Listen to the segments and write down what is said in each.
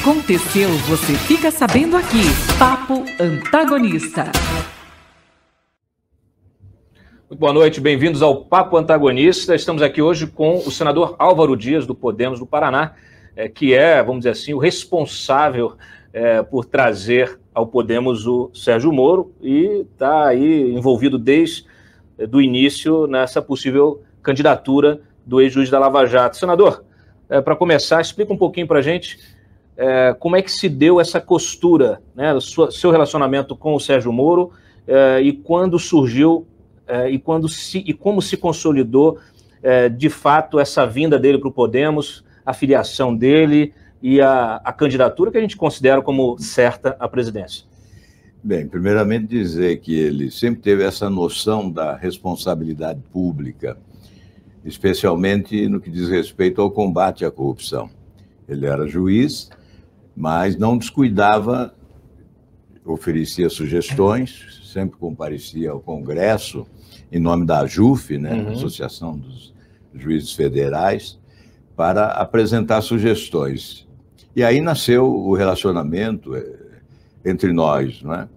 Aconteceu, você fica sabendo aqui. Papo Antagonista. Muito boa noite, bem-vindos ao Papo Antagonista. Estamos aqui hoje com o senador Álvaro Dias, do Podemos do Paraná, que é, vamos dizer assim, o responsável por trazer ao Podemos o Sérgio Moro e está aí envolvido desde o início nessa possível candidatura do ex-juiz da Lava Jato. Senador, para começar, explica um pouquinho para a gente como é que se deu essa costura, né, seu relacionamento com o Sérgio Moro e quando surgiu e como se consolidou de fato essa vinda dele para o Podemos, a filiação dele e a candidatura que a gente considera como certa à presidência. Bem, primeiramente dizer que ele sempre teve essa noção da responsabilidade pública, especialmente no que diz respeito ao combate à corrupção. Ele era juiz, mas não descuidava, oferecia sugestões, sempre comparecia ao Congresso, em nome da AJUF, né, Associação dos Juízes Federais, para apresentar sugestões. E aí nasceu o relacionamento entre nós, não é?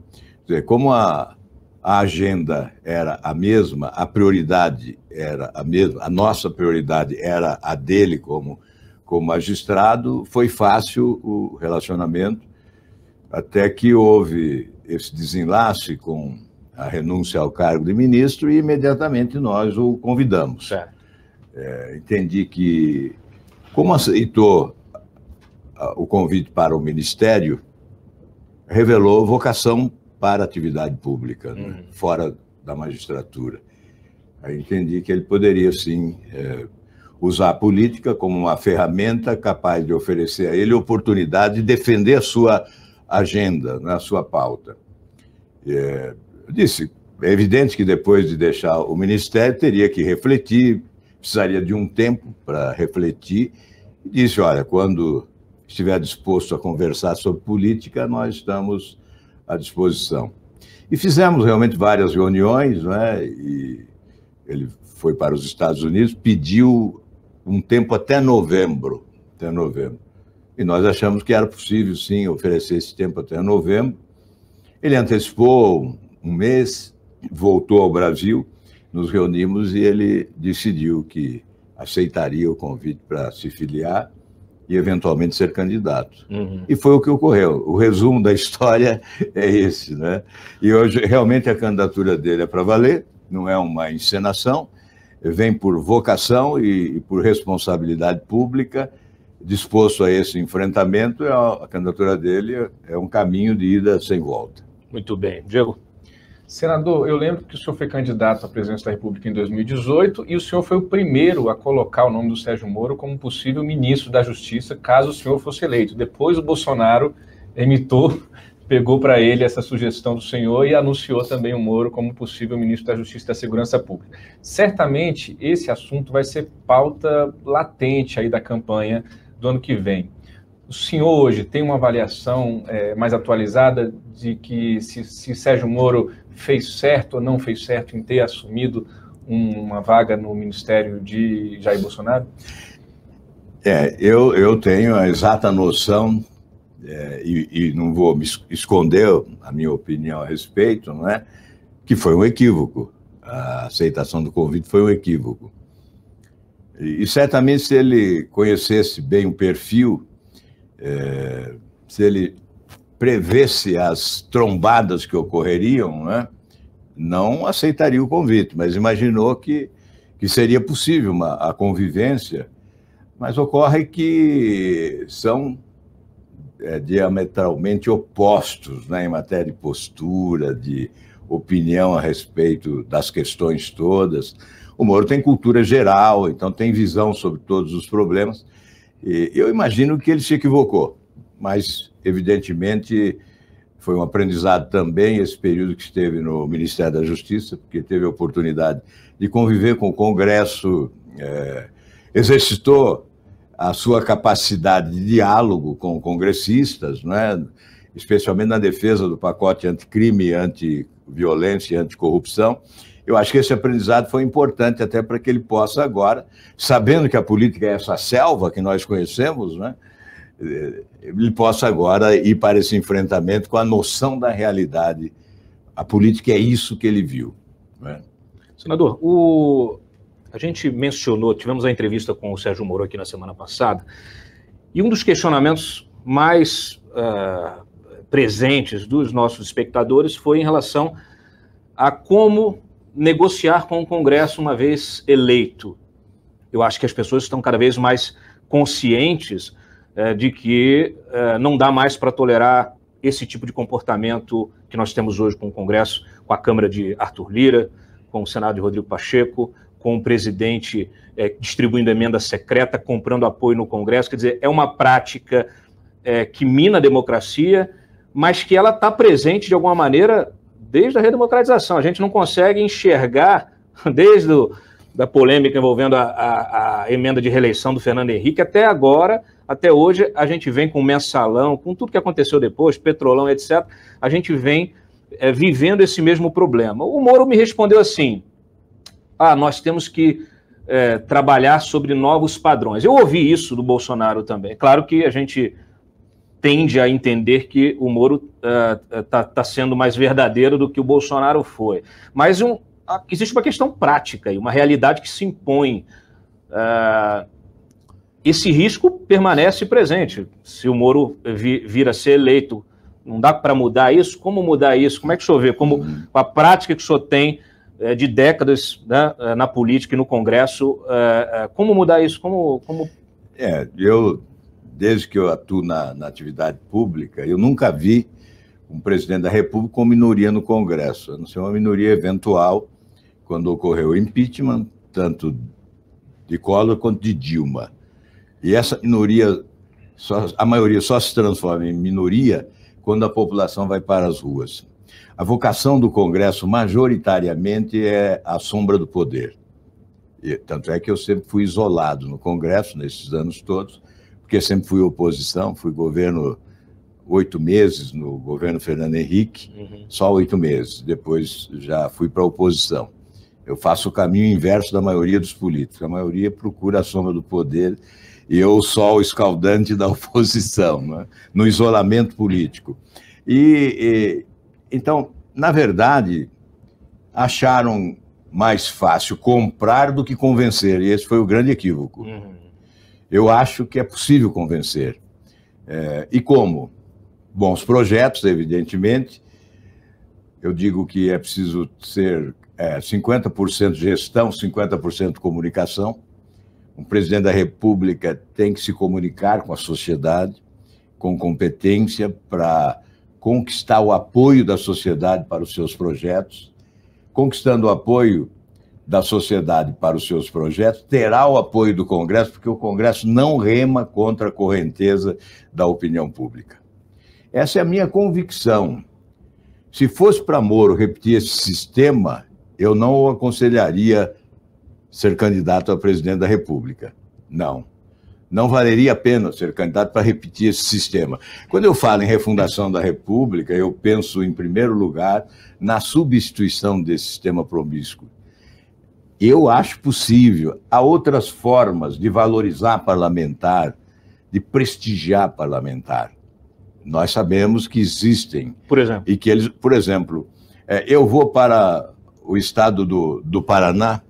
Quer dizer, como a agenda era a mesma, a prioridade era a mesma, a nossa prioridade era a dele como magistrado, foi fácil o relacionamento, até que houve esse desenlace com a renúncia ao cargo de ministro e imediatamente nós o convidamos. Entendi que, como aceitou o convite para o ministério, revelou vocação para a atividade pública, né, fora da magistratura. Aí entendi que ele poderia, sim, usar a política como uma ferramenta capaz de oferecer a ele a oportunidade de defender a sua agenda, né, a sua pauta. Eu disse, é evidente que depois de deixar o ministério teria que refletir, precisaria de um tempo para refletir, e disse, olha, quando estiver disposto a conversar sobre política, nós estamos à disposição. E fizemos realmente várias reuniões, né? E ele foi para os Estados Unidos, pediu um tempo até novembro. E nós achamos que era possível, sim, oferecer esse tempo até novembro. Ele antecipou um mês, voltou ao Brasil, nos reunimos e ele decidiu que aceitaria o convite para se filiar e eventualmente ser candidato. E foi o que ocorreu. O resumo da história é esse, né? E hoje realmente a candidatura dele é para valer, não é uma encenação, vem por vocação e por responsabilidade pública, disposto a esse enfrentamento, a candidatura dele é um caminho de ida sem volta. Muito bem. Diego? Senador, eu lembro que o senhor foi candidato à presidência da República em 2018 e o senhor foi o primeiro a colocar o nome do Sérgio Moro como possível ministro da Justiça, caso o senhor fosse eleito. Depois o Bolsonaro pegou para ele essa sugestão do senhor e anunciou também o Moro como possível ministro da Justiça e da Segurança Pública. Certamente esse assunto vai ser pauta latente aí da campanha do ano que vem. O senhor hoje tem uma avaliação mais atualizada de que se Sérgio Moro fez certo ou não fez certo em ter assumido uma vaga no ministério de Jair Bolsonaro? Eu tenho a exata noção, e não vou me esconder a minha opinião a respeito, não é? Que foi um equívoco. A aceitação do convite foi um equívoco. E certamente se ele conhecesse bem o perfil, se ele prevesse as trombadas que ocorreriam, né, não aceitaria o convite, mas imaginou que seria possível a convivência, mas ocorre que são diametralmente opostos, né, em matéria de postura, de opinião a respeito das questões todas. O Moro tem cultura geral, então tem visão sobre todos os problemas, e eu imagino que ele se equivocou, mas evidentemente foi um aprendizado também esse período que esteve no Ministério da Justiça, porque teve a oportunidade de conviver com o Congresso, exercitou a sua capacidade de diálogo com congressistas, não é? Especialmente na defesa do pacote anticrime, antiviolência e anticorrupção. Eu acho que esse aprendizado foi importante até para que ele possa agora, sabendo que a política é essa selva que nós conhecemos, né, ele possa agora ir para esse enfrentamento com a noção da realidade. A política é isso que ele viu. Né? Senador, a gente mencionou, tivemos a entrevista com o Sérgio Moro aqui na semana passada, e um dos questionamentos mais presentes dos nossos espectadores foi em relação a como negociar com o Congresso uma vez eleito. Eu acho que as pessoas estão cada vez mais conscientes de que não dá mais para tolerar esse tipo de comportamento que nós temos hoje com o Congresso, com a Câmara de Arthur Lira, com o Senado de Rodrigo Pacheco, com o presidente distribuindo emenda secreta, comprando apoio no Congresso. Quer dizer, é uma prática que mina a democracia, mas que ela está presente de alguma maneira desde a redemocratização. A gente não consegue enxergar, desde da polêmica envolvendo a emenda de reeleição do Fernando Henrique, até agora, até hoje, a gente vem com o mensalão, com tudo que aconteceu depois, petrolão, etc., a gente vem vivendo esse mesmo problema. O Moro me respondeu assim, nós temos que trabalhar sobre novos padrões. Eu ouvi isso do Bolsonaro também. Claro que a gente tende a entender que o Moro está sendo mais verdadeiro do que o Bolsonaro foi. Mas existe uma questão prática e uma realidade que se impõe. Esse risco permanece presente. Se o Moro vir a ser eleito, não dá para mudar isso? Como mudar isso? Como é que o senhor vê? Como a prática que o senhor tem de décadas, né, na política e no Congresso, como mudar isso? Desde que eu atuo na atividade pública, eu nunca vi um presidente da República com minoria no Congresso, a não ser uma minoria eventual, quando ocorreu o impeachment, tanto de Collor quanto de Dilma. E essa minoria, a maioria só se transforma em minoria quando a população vai para as ruas. A vocação do Congresso, majoritariamente, é a sombra do poder. E, tanto é que eu sempre fui isolado no Congresso, nesses anos todos, porque sempre fui oposição, fui governo 8 meses no governo Fernando Henrique, só 8 meses, depois já fui para a oposição. Eu faço o caminho inverso da maioria dos políticos, a maioria procura a sombra do poder e eu sou o escaldante da oposição, né? No isolamento político. Então, na verdade, acharam mais fácil comprar do que convencer, e esse foi o grande equívoco. Eu acho que é possível convencer. E como? Bons projetos, evidentemente. Eu digo que é preciso ser 50% gestão, 50% comunicação. Um presidente da República tem que se comunicar com a sociedade, com competência, para conquistar o apoio da sociedade para os seus projetos. Conquistando o apoio da sociedade para os seus projetos, terá o apoio do Congresso, porque o Congresso não rema contra a correnteza da opinião pública. Essa é a minha convicção. Se fosse para Moro repetir esse sistema, eu não o aconselharia ser candidato a presidente da República. Não. Não valeria a pena ser candidato para repetir esse sistema. Quando eu falo em refundação da República, eu penso, em primeiro lugar, na substituição desse sistema promíscuo. Eu acho possível. Há outras formas de valorizar parlamentar, de prestigiar parlamentar. Nós sabemos que existem. Por exemplo? E que eles, por exemplo, eu vou para o estado do Paraná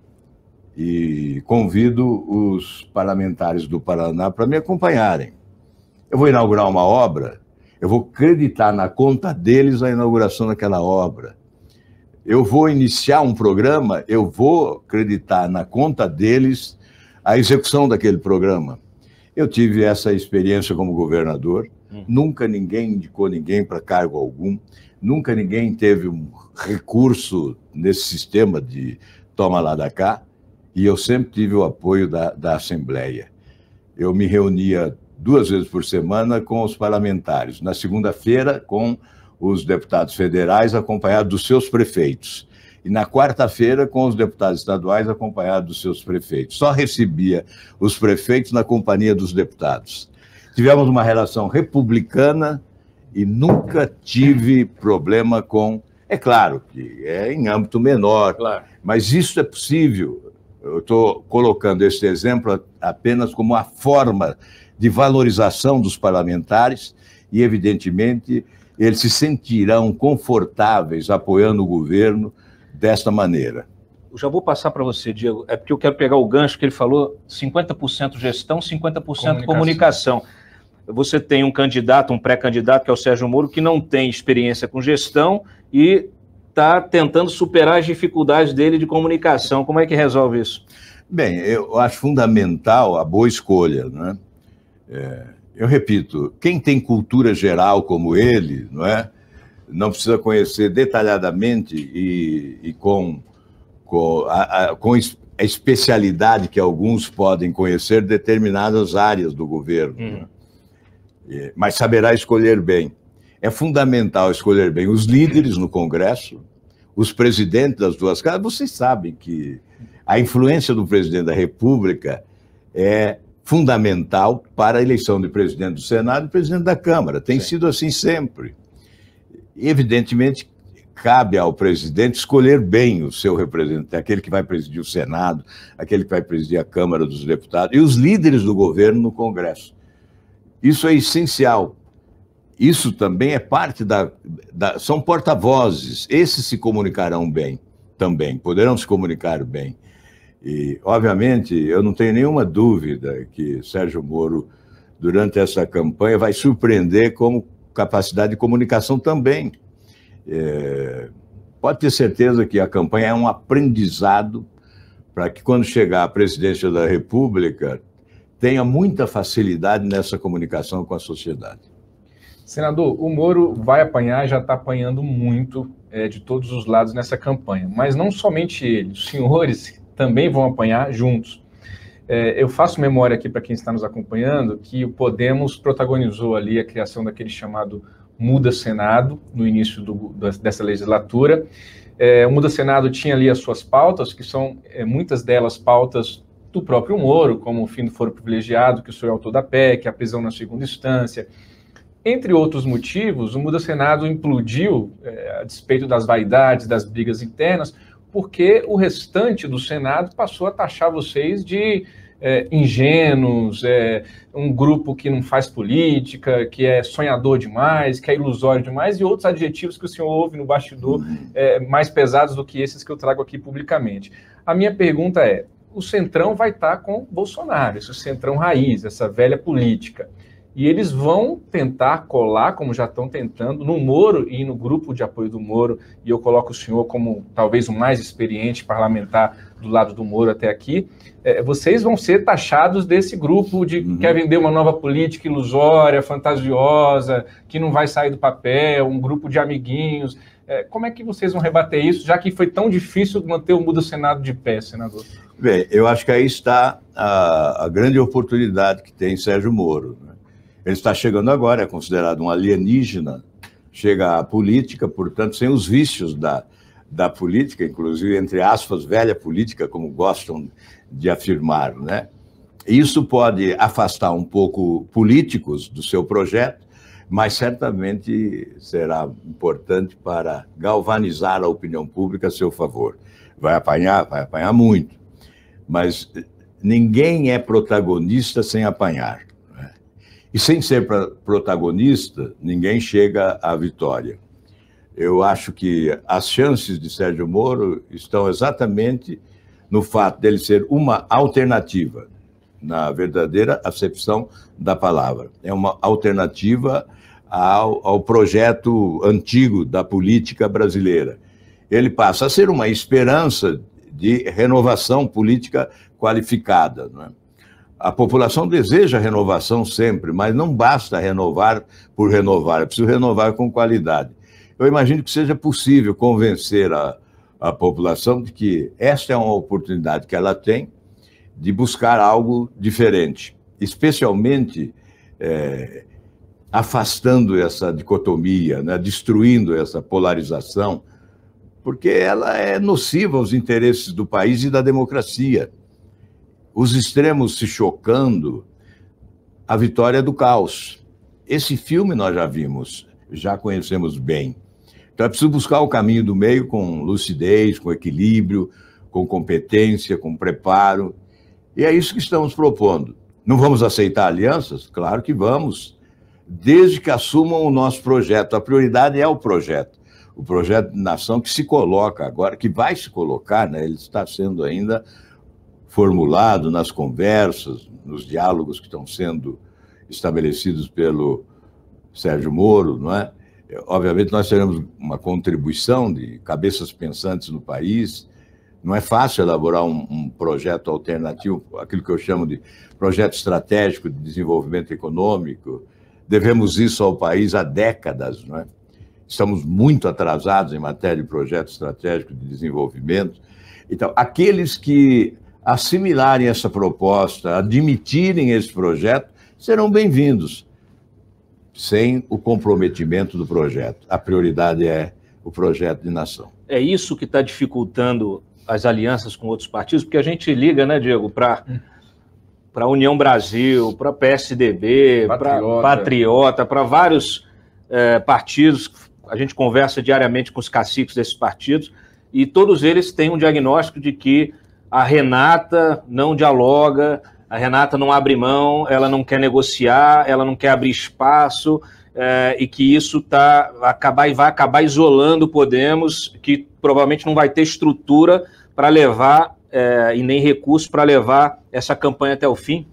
e convido os parlamentares do Paraná para me acompanharem. Eu vou inaugurar uma obra, eu vou acreditar na conta deles a inauguração daquela obra. Eu vou iniciar um programa, eu vou acreditar na conta deles a execução daquele programa. Eu tive essa experiência como governador, nunca ninguém indicou ninguém para cargo algum, nunca ninguém teve um recurso nesse sistema de toma lá da cá, e eu sempre tive o apoio da Assembleia. Eu me reunia 2 vezes por semana com os parlamentares, na segunda-feira com os deputados federais acompanhados dos seus prefeitos, e na quarta-feira com os deputados estaduais acompanhados dos seus prefeitos. Só recebia os prefeitos na companhia dos deputados. Tivemos uma relação republicana e nunca tive problema com... É claro que é em âmbito menor, claro, mas isso é possível. Eu estou colocando esse exemplo apenas como uma forma de valorização dos parlamentares e, evidentemente, eles se sentirão confortáveis apoiando o governo desta maneira. Eu já vou passar para você, Diego, é porque eu quero pegar o gancho que ele falou, 50% gestão, 50% comunicação. Você tem um candidato, um pré-candidato, que é o Sérgio Moro, que não tem experiência com gestão e está tentando superar as dificuldades dele de comunicação. Como é que resolve isso? Bem, eu acho fundamental a boa escolha, né? Eu repito, quem tem cultura geral como ele, não é? Não precisa conhecer detalhadamente e com a especialidade que alguns podem conhecer determinadas áreas do governo, né? Mas saberá escolher bem. É fundamental escolher bem os líderes no Congresso, os presidentes das duas casas. Vocês sabem que a influência do presidente da República é fundamental para a eleição de presidente do Senado e presidente da Câmara. Tem sido assim sempre. Evidentemente, cabe ao presidente escolher bem o seu representante, aquele que vai presidir o Senado, aquele que vai presidir a Câmara dos Deputados, e os líderes do governo no Congresso. Isso é essencial. Isso também é parte são porta-vozes. Esses se comunicarão bem também, poderão se comunicar bem. E, obviamente, eu não tenho nenhuma dúvida que Sérgio Moro, durante essa campanha, vai surpreender como capacidade de comunicação também. Pode ter certeza que a campanha é um aprendizado para que, quando chegar à presidência da República, tenha muita facilidade nessa comunicação com a sociedade. Senador, o Moro vai apanhar, já está apanhando muito de todos os lados nessa campanha, mas não somente ele, os senhores também vão apanhar juntos. Eu faço memória aqui para quem está nos acompanhando que o Podemos protagonizou ali a criação daquele chamado Muda Senado no início dessa legislatura. O Muda Senado tinha ali as suas pautas, que são muitas delas pautas do próprio Moro, como o fim do foro privilegiado, que o senhor é autor da PEC, a prisão na segunda instância. Entre outros motivos, o Muda Senado implodiu, a despeito das vaidades, das brigas internas, porque o restante do Senado passou a taxar vocês de ingênuos, um grupo que não faz política, que é sonhador demais, que é ilusório demais, e outros adjetivos que o senhor ouve no bastidor mais pesados do que esses que eu trago aqui publicamente. A minha pergunta é, o Centrão vai estar com Bolsonaro, esse Centrão raiz, essa velha política. E eles vão tentar colar, como já estão tentando, no Moro e no grupo de apoio do Moro, e eu coloco o senhor como talvez o mais experiente parlamentar do lado do Moro até aqui, vocês vão ser taxados desse grupo de que quer vender uma nova política ilusória, fantasiosa, que não vai sair do papel, um grupo de amiguinhos. Como é que vocês vão rebater isso, já que foi tão difícil manter o Muda Senado de pé, senador? Bem, eu acho que aí está a grande oportunidade que tem Sérgio Moro, né? Ele está chegando agora, é considerado um alienígena, chega à política, portanto, sem os vícios da política, inclusive, entre aspas, velha política, como gostam de afirmar, né? Isso pode afastar um pouco políticos do seu projeto, mas certamente será importante para galvanizar a opinião pública a seu favor. Vai apanhar muito, mas ninguém é protagonista sem apanhar. E sem ser protagonista, ninguém chega à vitória. Eu acho que as chances de Sérgio Moro estão exatamente no fato dele ser uma alternativa, na verdadeira acepção da palavra. É uma alternativa ao projeto antigo da política brasileira. Ele passa a ser uma esperança de renovação política qualificada, não é? A população deseja renovação sempre, mas não basta renovar por renovar, é preciso renovar com qualidade. Eu imagino que seja possível convencer a população de que esta é uma oportunidade que ela tem de buscar algo diferente, especialmente afastando essa dicotomia, né, destruindo essa polarização, porque ela é nociva aos interesses do país e da democracia. Os extremos se chocando, a vitória é do caos. Esse filme nós já vimos, já conhecemos bem. Então é preciso buscar o caminho do meio com lucidez, com equilíbrio, com competência, com preparo. E é isso que estamos propondo. Não vamos aceitar alianças? Claro que vamos, desde que assumam o nosso projeto. A prioridade é o projeto de nação que se coloca agora, que vai se colocar, né? Ele está sendo ainda formulado nas conversas, nos diálogos que estão sendo estabelecidos pelo Sérgio Moro, não é? Obviamente nós teremos uma contribuição de cabeças pensantes no país. Não é fácil elaborar um projeto alternativo, aquilo que eu chamo de projeto estratégico de desenvolvimento econômico. Devemos isso ao país há décadas, não é? Estamos muito atrasados em matéria de projeto estratégico de desenvolvimento. Então, aqueles que assimilarem essa proposta, admitirem esse projeto, serão bem-vindos, sem o comprometimento do projeto. A prioridade é o projeto de nação. É isso que está dificultando as alianças com outros partidos, porque a gente liga, né, Diego, para a União Brasil, para PSDB, para Patriota, para vários partidos. A gente conversa diariamente com os caciques desses partidos e todos eles têm um diagnóstico de que a Renata não dialoga, a Renata não abre mão, ela não quer negociar, ela não quer abrir espaço, e que isso vai acabar isolando o Podemos, que provavelmente não vai ter estrutura para levar, e nem recursos para levar essa campanha até o fim?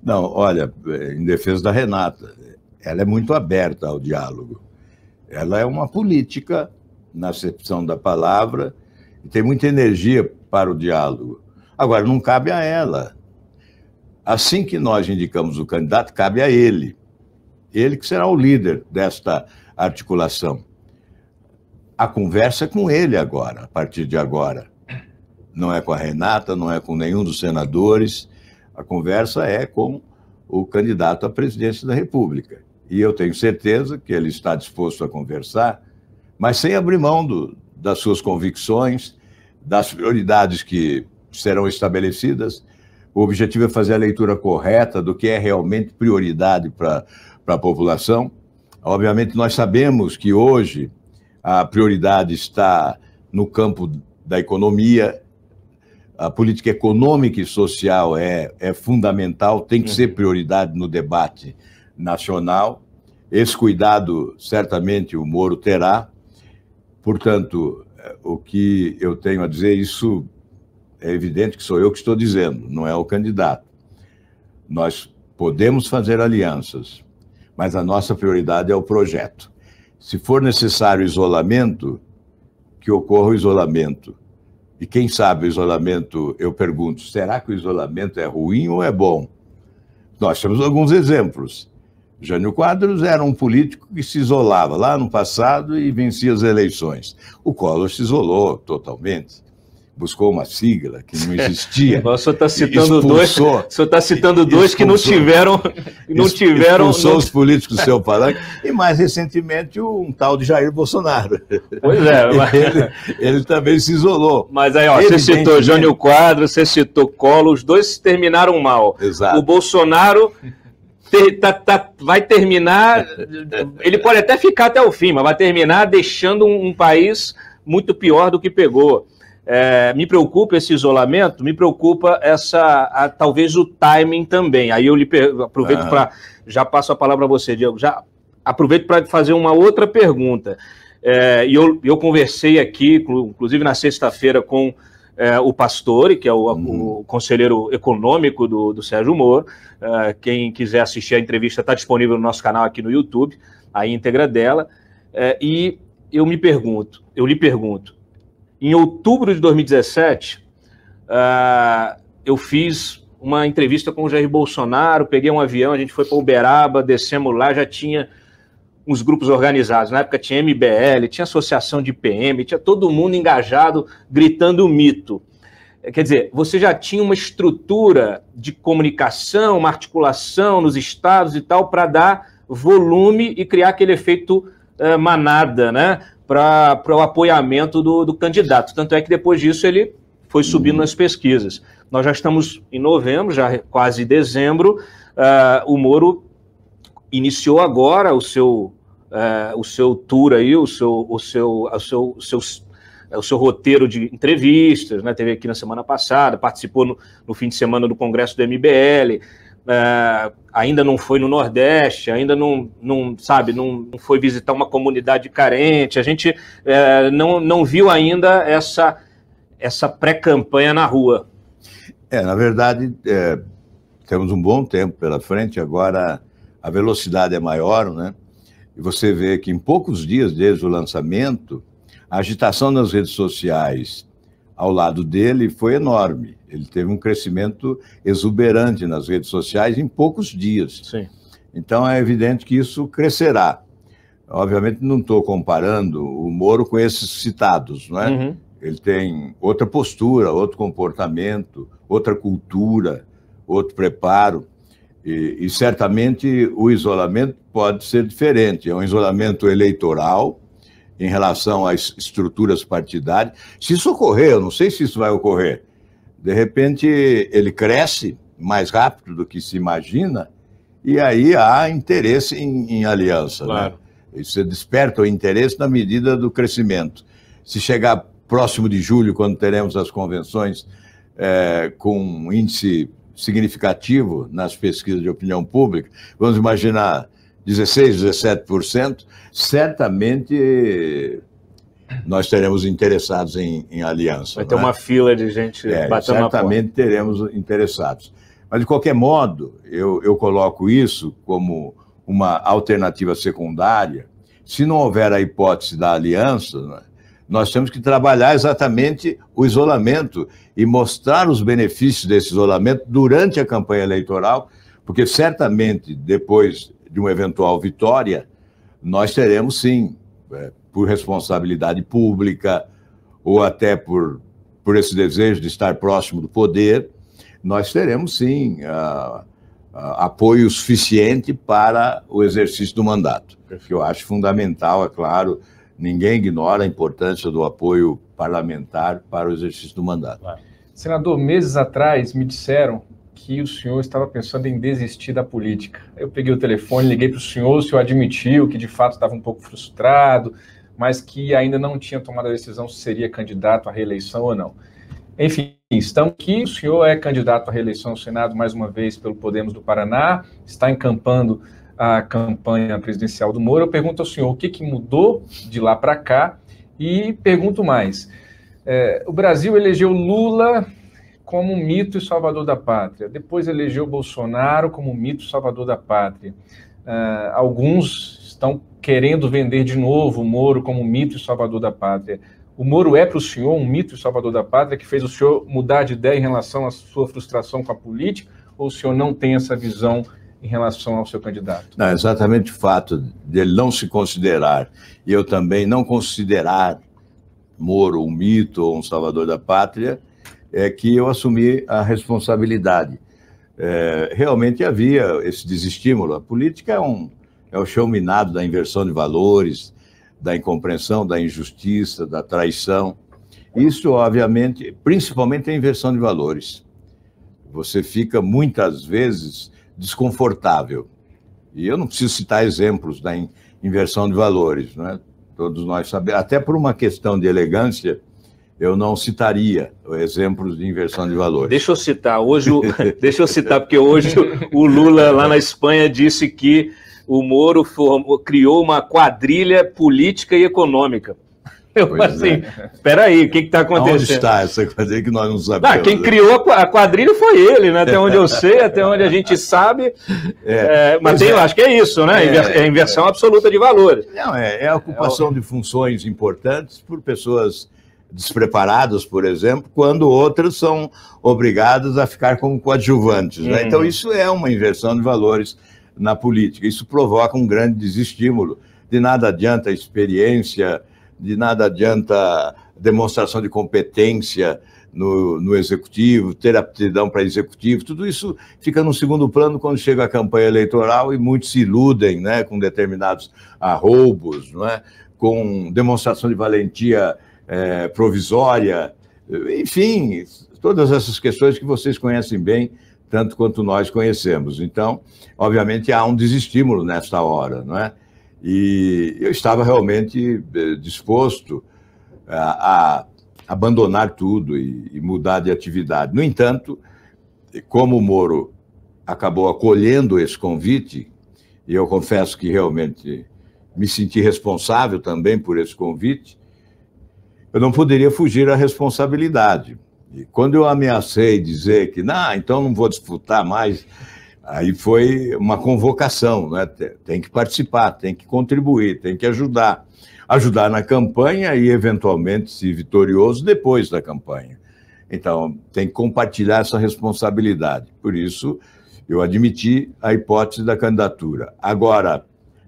Não, olha, em defesa da Renata, ela é muito aberta ao diálogo. Ela é uma política, na acepção da palavra, e tem muita energia para o diálogo. Agora, não cabe a ela. Assim que nós indicamos o candidato, cabe a ele. Ele que será o líder desta articulação. A conversa é com ele agora, a partir de agora. Não é com a Renata, não é com nenhum dos senadores. A conversa é com o candidato à presidência da República. E eu tenho certeza que ele está disposto a conversar, mas sem abrir mão das suas convicções, das prioridades que serão estabelecidas. O objetivo é fazer a leitura correta do que é realmente prioridade para a população. Obviamente, nós sabemos que hoje a prioridade está no campo da economia. A política econômica e social é fundamental, tem que ser prioridade no debate nacional. Esse cuidado, certamente, o Moro terá. Portanto, o que eu tenho a dizer, isso é evidente que sou eu que estou dizendo, não é o candidato. Nós podemos fazer alianças, mas a nossa prioridade é o projeto. Se for necessário isolamento, que ocorra o isolamento. E quem sabe o isolamento, eu pergunto, será que o isolamento é ruim ou é bom? Nós temos alguns exemplos. Jânio Quadros era um político que se isolava lá no passado e vencia as eleições. O Collor se isolou totalmente. Buscou uma sigla que não existia. O senhor está citando dois que não tiveram. Expulsou os políticos do seu palanque. E mais recentemente um tal de Jair Bolsonaro. Pois é. Mas... ele também se isolou. Mas aí, ó, você citou Jânio Quadros, você citou Collor, os dois terminaram mal. Exato. O Bolsonaro vai terminar. Ele pode até ficar até o fim, mas vai terminar deixando um país muito pior do que pegou. Me preocupa esse isolamento, me preocupa talvez o timing também. Aí eu aproveito para... Já passo a palavra para você, Diego. Já aproveito para fazer uma outra pergunta. E eu conversei aqui, inclusive na sexta-feira, com o Pastore, que é o conselheiro econômico do Sérgio Moro. Quem quiser assistir a entrevista está disponível no nosso canal aqui no YouTube, a íntegra dela. E eu lhe pergunto, em outubro de 2017, eu fiz uma entrevista com o Jair Bolsonaro, peguei um avião, a gente foi para Uberaba, descemos lá, já tinha uns grupos organizados. Na época tinha MBL, tinha associação de PM, tinha todo mundo engajado, gritando o mito. Quer dizer, você já tinha uma estrutura de comunicação, uma articulação nos estados e tal, para dar volume e criar aquele efeito manada, né? Para o apoiamento do candidato. Tanto é que depois disso ele foi subindo nas pesquisas. Nós já estamos em novembro, já quase dezembro. O Moro iniciou agora o seu tour aí, o seu roteiro de entrevistas, né? Teve aqui na semana passada, participou no fim de semana do Congresso do MBL. ainda não foi no Nordeste, ainda não foi visitar uma comunidade carente, a gente não viu ainda essa pré-campanha na rua. Na verdade, temos um bom tempo pela frente, agora a velocidade é maior, né? E você vê que em poucos dias desde o lançamento, a agitação nas redes sociais ao lado dele foi enorme. Ele teve um crescimento exuberante nas redes sociais em poucos dias. Sim. Então é evidente que isso crescerá. Obviamente não estou comparando o Moro com esses citados, não é? Uhum. Ele tem outra postura, outro comportamento, outra cultura, outro preparo. E certamente o isolamento pode ser diferente. É um isolamento eleitoral em relação às estruturas partidárias. Se isso ocorrer, eu não sei se isso vai ocorrer, de repente ele cresce mais rápido do que se imagina e aí há interesse em aliança. Claro. Né? Isso desperta o interesse na medida do crescimento. Se chegar próximo de julho, quando teremos as convenções com um índice significativo nas pesquisas de opinião pública, vamos imaginar 16%, 17%, certamente nós teremos interessados em aliança. Vai ter uma fila de gente batendo na porta. Certamente teremos interessados. Mas, de qualquer modo, eu coloco isso como uma alternativa secundária. Se não houver a hipótese da aliança, né, nós temos que trabalhar exatamente o isolamento e mostrar os benefícios desse isolamento durante a campanha eleitoral, porque certamente, depois de uma eventual vitória, nós teremos, sim, por responsabilidade pública ou até por esse desejo de estar próximo do poder, nós teremos, sim, apoio suficiente para o exercício do mandato, que eu acho fundamental, é claro. Ninguém ignora a importância do apoio parlamentar para o exercício do mandato. Senador, meses atrás me disseram que o senhor estava pensando em desistir da política. Eu peguei o telefone, liguei para o senhor admitiu que de fato estava um pouco frustrado, mas que ainda não tinha tomado a decisão se seria candidato à reeleição ou não. Enfim, estamos aqui, o senhor é candidato à reeleição ao Senado mais uma vez pelo Podemos do Paraná, está encampando a campanha presidencial do Moro. Eu pergunto ao senhor o que mudou de lá para cá e pergunto mais. O Brasil elegeu Lula como um mito e salvador da pátria, depois elegeu Bolsonaro como um mito e salvador da pátria. Alguns estão querendo vender de novo o Moro como um mito e salvador da pátria. O Moro é para o senhor um mito e salvador da pátria que fez o senhor mudar de ideia em relação à sua frustração com a política, ou o senhor não tem essa visão em relação ao seu candidato? Não, exatamente o fato de ele não se considerar, e eu também não considerar Moro um mito ou um salvador da pátria, é que eu assumi a responsabilidade. Realmente havia esse desestímulo. A política é o chão minado da inversão de valores, da incompreensão, da injustiça, da traição. Isso, obviamente, principalmente a inversão de valores. Você fica, muitas vezes, desconfortável. E eu não preciso citar exemplos da inversão de valores, né? Todos nós sabemos, até por uma questão de elegância, eu não citaria exemplos de inversão de valores. Deixa eu citar, porque hoje o Lula, lá na Espanha, disse que o Moro criou uma quadrilha política e econômica. Espera aí, o que está acontecendo? Onde está essa quadrilha que nós não sabemos? Quem criou a quadrilha foi ele, né? Até onde eu sei, até onde a gente sabe. Mas eu acho que é isso, né? É inversão absoluta de valores. Não, é a ocupação de funções importantes por pessoas despreparadas, por exemplo, quando outras são obrigadas a ficar como coadjuvantes, né? Então isso é uma inversão de valores na política. Isso provoca um grande desestímulo. De nada adianta a experiência, de nada adianta demonstração de competência no executivo, ter aptidão para executivo, tudo isso fica no segundo plano quando chega a campanha eleitoral e muitos se iludem, né, com determinados arroubos, não é? Com demonstração de valentia provisória, enfim, todas essas questões que vocês conhecem bem, tanto quanto nós conhecemos. Então, obviamente, há um desestímulo nesta hora, não é? E eu estava realmente disposto a abandonar tudo e mudar de atividade. No entanto, como o Moro acabou acolhendo esse convite, e eu confesso que realmente me senti responsável também por esse convite, eu não poderia fugir à responsabilidade. E quando eu ameacei dizer que, não, então não vou disputar mais, aí foi uma convocação, né? Tem que participar, tem que contribuir, tem que ajudar na campanha e, eventualmente, se vitorioso, depois da campanha. Então, tem que compartilhar essa responsabilidade. Por isso, eu admiti a hipótese da candidatura. Agora,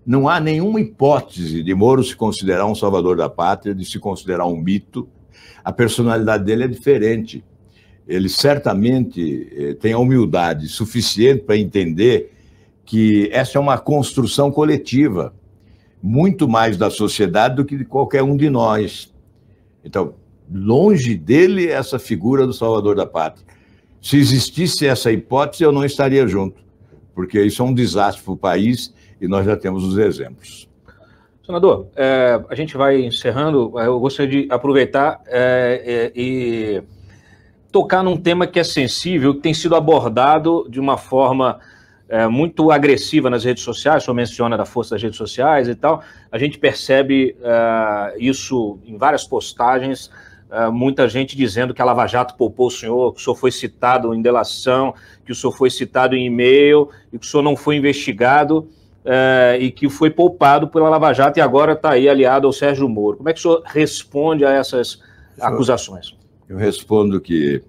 não há nenhuma hipótese de Moro se considerar um salvador da pátria, de se considerar um mito. A personalidade dele é diferente. Ele certamente tem a humildade suficiente para entender que essa é uma construção coletiva, muito mais da sociedade do que de qualquer um de nós. Então, longe dele essa figura do salvador da pátria. Se existisse essa hipótese, eu não estaria junto, porque isso é um desastre para o país e nós já temos os exemplos. Senador, a gente vai encerrando. Eu gostaria de aproveitar e tocar num tema que é sensível, que tem sido abordado de uma forma muito agressiva nas redes sociais. O senhor menciona da força das redes sociais e tal. A gente percebe isso em várias postagens, muita gente dizendo que a Lava Jato poupou o senhor, que o senhor foi citado em delação, que o senhor foi citado em e-mail e que o senhor não foi investigado. E que foi poupado pela Lava Jato e agora está aí aliado ao Sérgio Moro. Como é que o senhor responde a essas acusações? Eu respondo que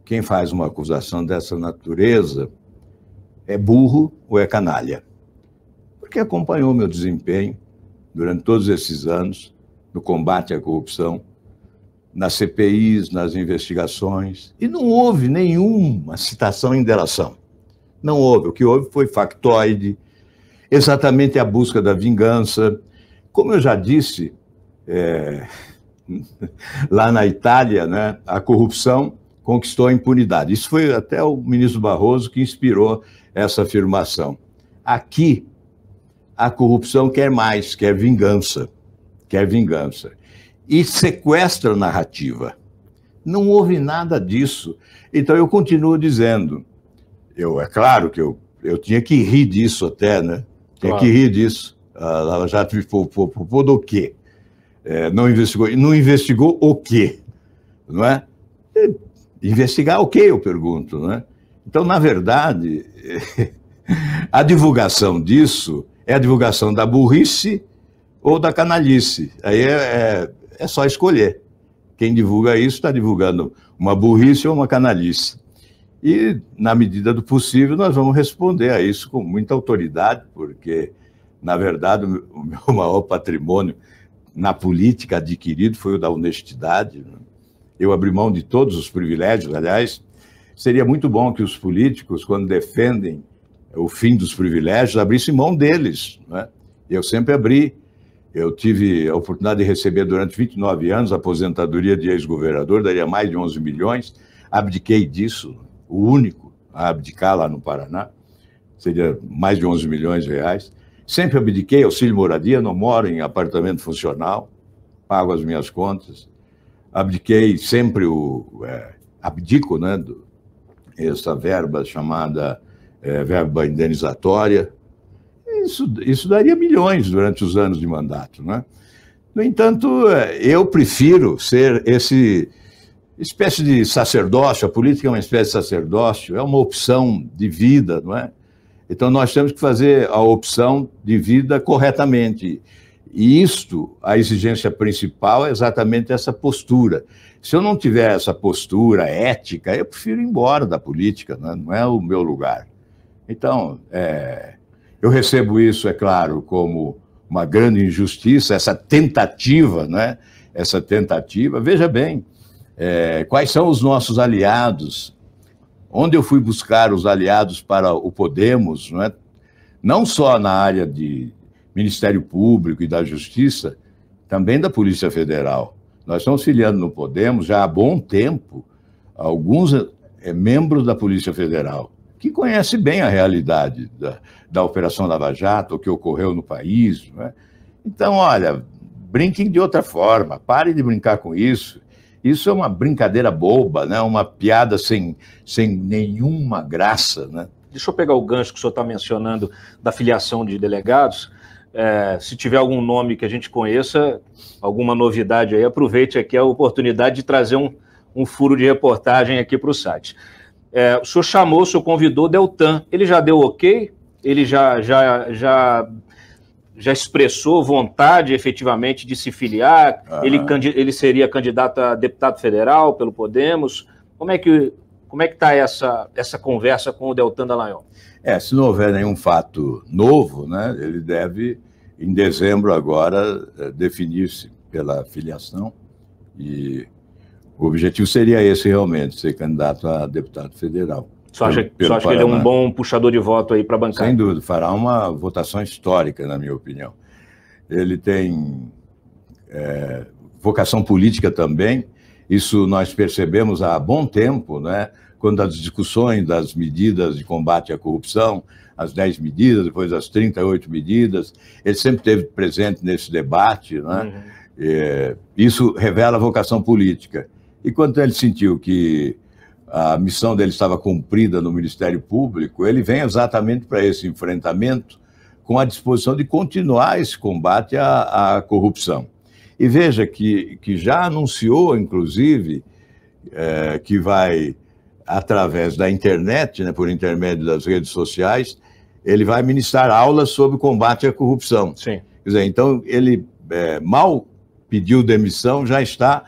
quem faz uma acusação dessa natureza é burro ou é canalha. Porque acompanhou meu desempenho durante todos esses anos no combate à corrupção, nas CPIs, nas investigações, e não houve nenhuma citação em delação. Não houve. O que houve foi factoide, exatamente a busca da vingança. Como eu já disse, lá na Itália, né, a corrupção conquistou a impunidade. Isso foi até o ministro Barroso que inspirou essa afirmação. Aqui, a corrupção quer mais, quer vingança. E sequestra a narrativa. Não houve nada disso. Então, eu continuo dizendo, é claro que eu tinha que rir disso até, né? Tem que rir disso. A Lava Jato me poupou do quê? Não investigou o quê? Não é? Investigar o quê, eu pergunto, não é? Então, na verdade, a divulgação disso é a divulgação da burrice ou da canalice. Aí é só escolher. Quem divulga isso está divulgando uma burrice ou uma canalice. E, na medida do possível, nós vamos responder a isso com muita autoridade, porque, na verdade, o meu maior patrimônio na política adquirido foi o da honestidade. Eu abri mão de todos os privilégios, aliás. Seria muito bom que os políticos, quando defendem o fim dos privilégios, abrissem mão deles, né? Eu sempre abri. Eu tive a oportunidade de receber durante 29 anos a aposentadoria de ex-governador, daria mais de 11 milhões. Abdiquei disso. O único a abdicar lá no Paraná, seria mais de 11 milhões de reais. Sempre abdiquei, auxílio moradia, não moro em apartamento funcional, pago as minhas contas. Abdiquei sempre abdico, né, essa verba chamada verba indenizatória. Isso daria milhões durante os anos de mandato, né? No entanto, eu prefiro ser espécie de sacerdócio. A política é uma espécie de sacerdócio, é uma opção de vida, não é? Então, nós temos que fazer a opção de vida corretamente. E a exigência principal é exatamente essa postura. Se eu não tiver essa postura ética, eu prefiro ir embora da política, né? Não é o meu lugar. Então, eu recebo isso, é claro, como uma grande injustiça, essa tentativa, né? Essa tentativa. Veja bem, quais são os nossos aliados? Onde eu fui buscar os aliados para o Podemos, não é? Não só na área de Ministério Público e da Justiça, também da Polícia Federal. Nós estamos filiando no Podemos já há bom tempo alguns membros da Polícia Federal, que conhece bem a realidade da Operação Lava Jato, o que ocorreu no país, não é? Então, olha, brinquem de outra forma, parem de brincar com isso. Isso é uma brincadeira boba, né? Uma piada sem nenhuma graça, né? deixa eu pegar o gancho que o senhor está mencionando da filiação de delegados. Se tiver algum nome que a gente conheça, alguma novidade aí, aproveite aqui a oportunidade de trazer um furo de reportagem aqui para o site. O senhor convidou Deltan, ele já deu ok? Ele já expressou vontade efetivamente de se filiar? Ele seria candidato a deputado federal pelo Podemos? Como é que está essa conversa com o Deltan Dallagnol? Se não houver nenhum fato novo, né, ele deve, em dezembro agora, definir-se pela filiação, e o objetivo seria esse realmente, ser candidato a deputado federal. Só acha que ele é um bom puxador de voto aí para a bancada? Sem dúvida, fará uma votação histórica, na minha opinião. Ele tem vocação política também, isso nós percebemos há bom tempo, né? Quando as discussões das medidas de combate à corrupção, as 10 medidas, depois as 38 medidas, ele sempre esteve presente nesse debate, né? Isso revela a vocação política. E quando ele sentiu que a missão dele estava cumprida no Ministério Público, ele vem exatamente para esse enfrentamento com a disposição de continuar esse combate à corrupção. E veja que já anunciou, inclusive, que vai, através da internet, né, por intermédio das redes sociais, ele vai ministrar aulas sobre o combate à corrupção. Sim. Quer dizer, então, ele mal pediu demissão, já está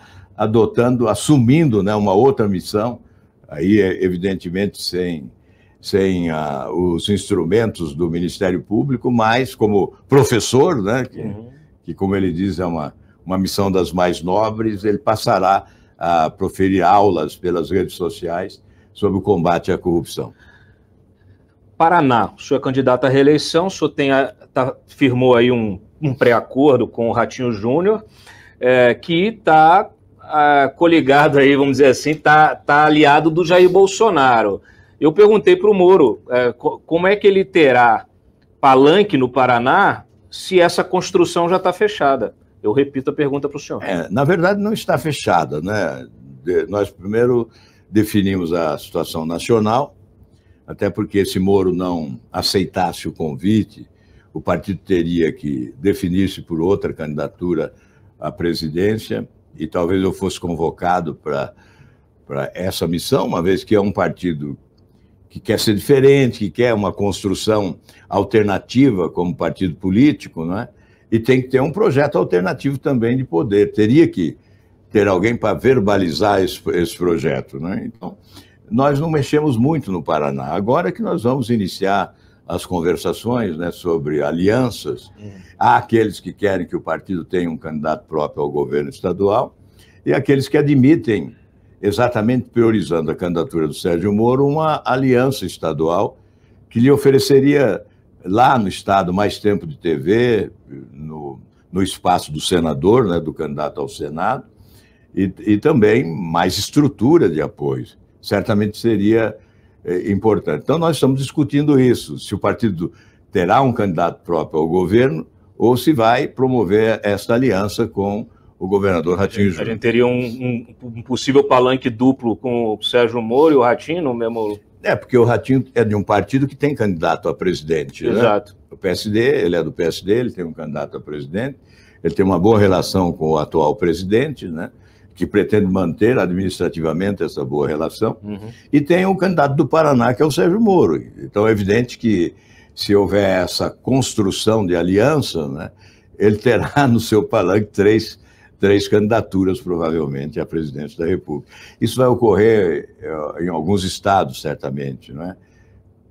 assumindo, né, uma outra missão, aí, evidentemente, sem os instrumentos do Ministério Público, mas como professor, né, que como ele diz, é uma missão das mais nobres, ele passará a proferir aulas pelas redes sociais sobre o combate à corrupção. Paraná, o senhor é candidato à reeleição, o senhor firmou aí um pré-acordo com o Ratinho Júnior, que está coligado aí, vamos dizer assim, está aliado do Jair Bolsonaro. Eu perguntei para o Moro como é que ele terá palanque no Paraná se essa construção já está fechada. Eu repito a pergunta para o senhor. Na verdade, não está fechada, né? Nós primeiro definimos a situação nacional, até porque se Moro não aceitasse o convite, o partido teria que definir-se por outra candidatura à presidência, e talvez eu fosse convocado para essa missão, uma vez que é um partido que quer ser diferente, que quer uma construção alternativa como partido político, não é? E tem que ter um projeto alternativo também de poder. Teria que ter alguém para verbalizar esse projeto, né? Então, nós não mexemos muito no Paraná. Agora que nós vamos iniciar as conversações, né, sobre alianças, há aqueles que querem que o partido tenha um candidato próprio ao governo estadual e aqueles que admitem, exatamente priorizando a candidatura do Sérgio Moro, uma aliança estadual que lhe ofereceria lá no estado mais tempo de TV, no espaço do senador, né, do candidato ao Senado, e também mais estrutura de apoio. Certamente seria importante. Então, nós estamos discutindo isso, se o partido terá um candidato próprio ao governo ou se vai promover esta aliança com o governador Ratinho Júnior. A gente teria um possível palanque duplo com o Sérgio Moro e o Ratinho no mesmo... Porque o Ratinho é de um partido que tem candidato a presidente. Exato. Né? O PSD, ele é do PSD, ele tem um candidato a presidente, ele tem uma boa relação com o atual presidente, né? Que pretende manter administrativamente essa boa relação, e tem um candidato do Paraná, que é o Sérgio Moro. Então, é evidente que, se houver essa construção de aliança, né, ele terá no seu palanque três candidaturas, provavelmente, à presidência da República. Isso vai ocorrer em alguns estados, certamente, não é?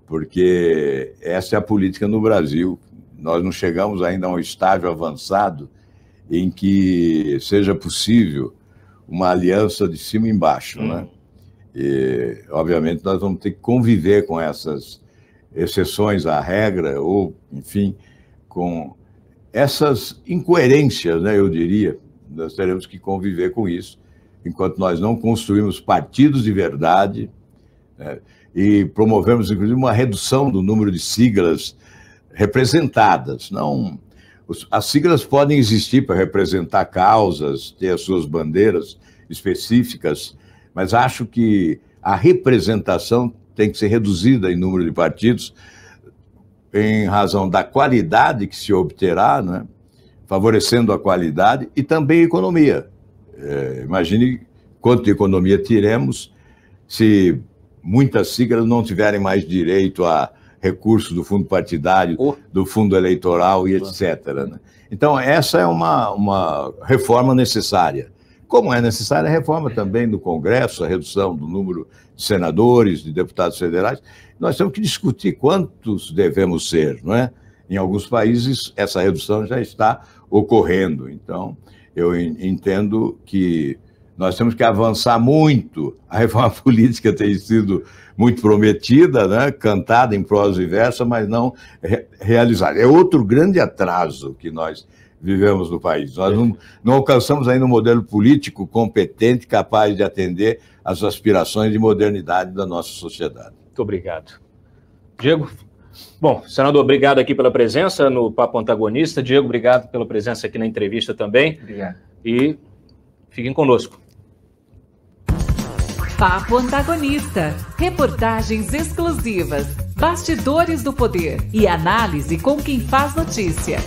Porque essa é a política no Brasil. Nós não chegamos ainda a um estágio avançado em que seja possível uma aliança de cima e embaixo, né? E, obviamente, nós vamos ter que conviver com essas exceções à regra, ou, enfim, com essas incoerências, né, eu diria. Nós teremos que conviver com isso, enquanto nós não construímos partidos de verdade, né, e promovemos, inclusive, uma redução do número de siglas representadas. As siglas podem existir para representar causas, ter as suas bandeiras específicas, mas acho que a representação tem que ser reduzida em número de partidos em razão da qualidade que se obterá, né? Favorecendo a qualidade e também a economia. Imagine quanto de economia teremos se muitas siglas não tiverem mais direito a recursos do fundo partidário, do fundo eleitoral e etc. Né? Então, essa é uma reforma necessária. Como é necessária a reforma também do Congresso, a redução do número de senadores, de deputados federais, nós temos que discutir quantos devemos ser, não é? Em alguns países, essa redução já está ocorrendo. Então, eu entendo que nós temos que avançar muito. A reforma política tem sido muito prometida, né? Cantada em prosa e verso, mas não realizada. É outro grande atraso que nós vivemos no país. Nós não alcançamos ainda um modelo político competente, capaz de atender às aspirações de modernidade da nossa sociedade. Muito obrigado. Diego? Bom, senador, obrigado aqui pela presença no Papo Antagonista. Diego, obrigado pela presença aqui na entrevista também. Obrigado. E fiquem conosco. Papo Antagonista. Reportagens exclusivas, bastidores do poder e análise com quem faz notícia.